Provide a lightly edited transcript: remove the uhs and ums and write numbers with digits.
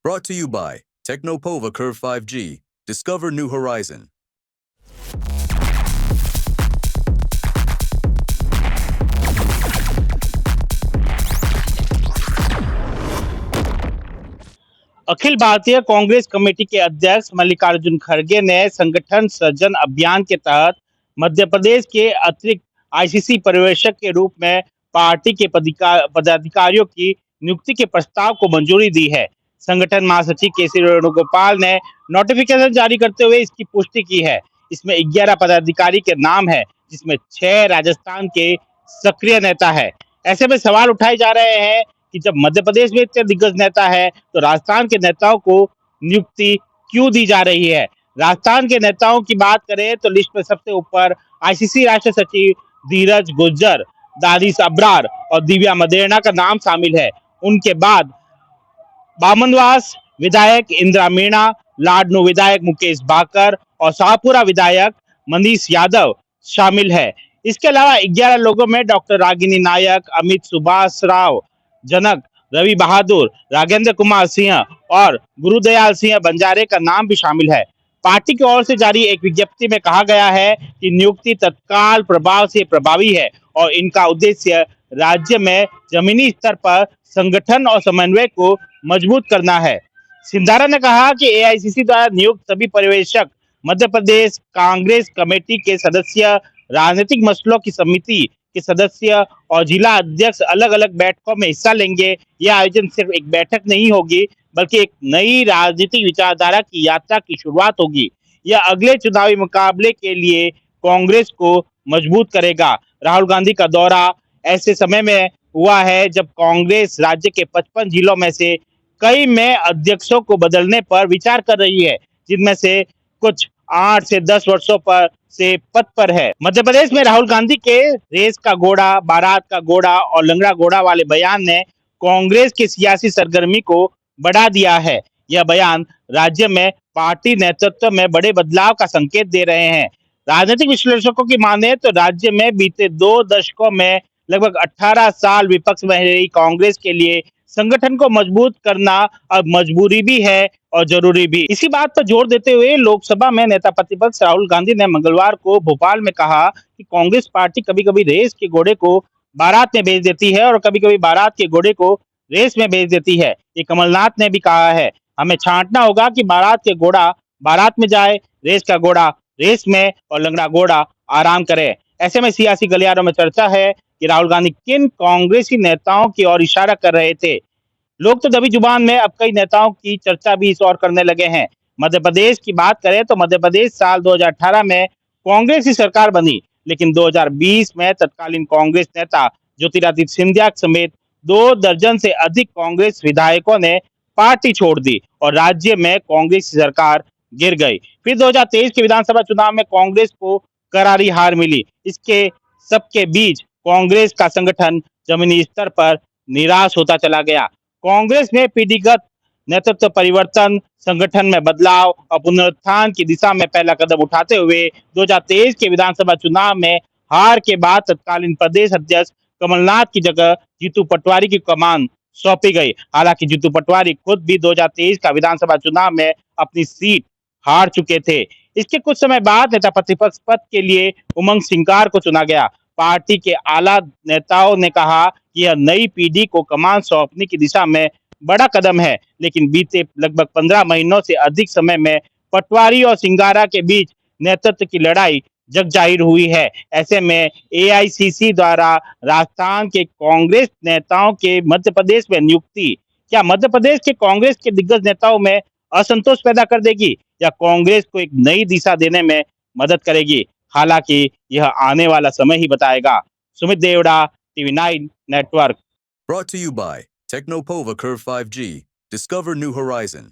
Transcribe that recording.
Brought to you by Technopova Curve 5G. Discover new horizon. Akhil Bharatiya Congress committee के अध्यक्ष मल्लिकार्जुन खड़गे ने संगठन सृजन अभियान के तहत मध्य प्रदेश के अतिरिक्त आईसीसी पर्यवेक्षक के रूप में पार्टी के पदाधिकारियों की नियुक्ति के प्रस्ताव को मंजूरी दी है। संगठन महासचिव केसी वेणुगोपाल ने नोटिफिकेशन जारी करते हुए इसकी पुष्टि की है। इसमें 11 पदाधिकारी के नाम है, जिसमें 6 राजस्थान के सक्रिय नेता है। ऐसे में सवाल उठाए जा रहे हैं कि जब मध्य प्रदेश में इतने दिग्गज नेता है तो राजस्थान के नेताओं को नियुक्ति क्यों दी जा रही है। राजस्थान के नेताओं की बात करें तो लिस्ट में सबसे ऊपर आईसीसी राष्ट्रीय सचिव धीरज गुज्जर, दानिश अब्रार और दिव्या मदेरणा का नाम शामिल है। उनके बाद बामनवास विधायक इंदिरा मीणा, लाडनू विधायक मुकेश बाकर और शाहपुरा विधायक मनीष यादव शामिल है। इसके अलावा 11 लोगों में डॉक्टर रागिनी नायक, अमित सुभाष राव जनक, रवि बहादुर, राघेंद्र कुमार सिंह और गुरुदयाल सिंह बंजारे का नाम भी शामिल है। पार्टी की ओर से जारी एक विज्ञप्ति में कहा गया है कि नियुक्ति तत्काल प्रभाव से प्रभावी है और इनका उद्देश्य राज्य में जमीनी स्तर पर संगठन और समन्वय को मजबूत करना है। सिंधारा ने कहा कि एआईसीसी द्वारा नियुक्त सभी पर्यवेक्षक मध्य प्रदेश कांग्रेस कमेटी के सदस्य, राजनीतिक मसलों की समिति के सदस्य और जिला अध्यक्ष अलग अलग बैठकों में हिस्सा लेंगे। यह आयोजन सिर्फ एक बैठक नहीं होगी, बल्कि एक नई राजनीतिक विचारधारा की यात्रा की शुरुआत होगी। यह अगले चुनावी मुकाबले के लिए कांग्रेस को मजबूत करेगा। राहुल गांधी का दौरा ऐसे समय में हुआ है जब कांग्रेस राज्य के 55 जिलों में से कई में अध्यक्षों को बदलने पर विचार कर रही है, जिनमें से कुछ 8 से 10 वर्षों पर से पद पर है। मध्य प्रदेश में राहुल गांधी के रेस का घोड़ा, बारात का घोड़ा और लंगड़ा घोड़ा वाले बयान ने कांग्रेस की सियासी सरगर्मी को बढ़ा दिया है। यह बयान राज्य में पार्टी नेतृत्व में बड़े बदलाव का संकेत दे रहे हैं। राजनीतिक विश्लेषकों की माने तो राज्य में बीते 2 दशकों में लगभग 18 साल विपक्ष में रही कांग्रेस के लिए संगठन को मजबूत करना अब मजबूरी भी है और जरूरी भी। इसी बात पर जोर देते हुए लोकसभा में नेता प्रतिपक्ष राहुल गांधी ने मंगलवार को भोपाल में कहा कि कांग्रेस पार्टी कभी कभी रेस के घोड़े को बारात में भेज देती है और कभी कभी बारात के घोड़े को रेस में भेज देती है। ये कमलनाथ ने भी कहा है। हमें छांटना होगा कि बारात के घोड़ा बारात में जाए, रेस का घोड़ा रेस में और लंगड़ा घोड़ा आराम करे। ऐसे में सियासी गलियारों में चर्चा है कि राहुल गांधी किन कांग्रेसी नेताओं की ओर इशारा कर रहे थे। लोग तो दबी जुबान में अब कई नेताओं की चर्चा भी इस ओर करने लगे हैं। मध्य प्रदेश की बात करें तो मध्य प्रदेश साल 2018 में कांग्रेस की सरकार बनी, लेकिन 2020 में तत्कालीन कांग्रेस नेता ज्योतिरादित्य सिंधिया समेत 2 दर्जन से अधिक कांग्रेस विधायकों ने पार्टी छोड़ दी और राज्य में कांग्रेस की सरकार गिर गई। फिर 2023 के विधानसभा चुनाव में कांग्रेस को करारी हार मिली। इसके सबके बीच कांग्रेस का संगठन जमीनी स्तर पर निराश होता चला गया। कांग्रेस में पीढ़ीगत नेतृत्व परिवर्तन, संगठन में बदलाव और पुनरुत्थान की दिशा में पहला कदम उठाते हुए 2023 के विधानसभा चुनाव में हार के बाद तत्कालीन प्रदेश अध्यक्ष कमलनाथ की जगह जीतू पटवारी की कमान सौंपी गई। हालांकि जीतू पटवारी खुद भी 2023 का विधानसभा चुनाव में अपनी सीट हार चुके थे। इसके कुछ समय बाद नेता प्रतिपक्ष पद के लिए उमंग सिंगार को चुना गया। पार्टी के आला नेताओं ने कहा कि यह नई पीढ़ी को कमान सौंपने की दिशा में बड़ा कदम है, लेकिन बीते लगभग 15 महीनों से अधिक समय में पटवारी और सिंगारा के बीच नेतृत्व की लड़ाई जग जाहिर हुई है। ऐसे में एआईसीसी द्वारा राजस्थान के कांग्रेस नेताओं के मध्य प्रदेश में नियुक्ति क्या मध्य प्रदेश के कांग्रेस के दिग्गज नेताओं में असंतोष पैदा कर देगी या कांग्रेस को एक नई दिशा देने में मदद करेगी? हालांकि यह आने वाला समय ही बताएगा। Sumit Devda, TV9 network. Brought to you by Technopova Curve 5G. Discover new horizon.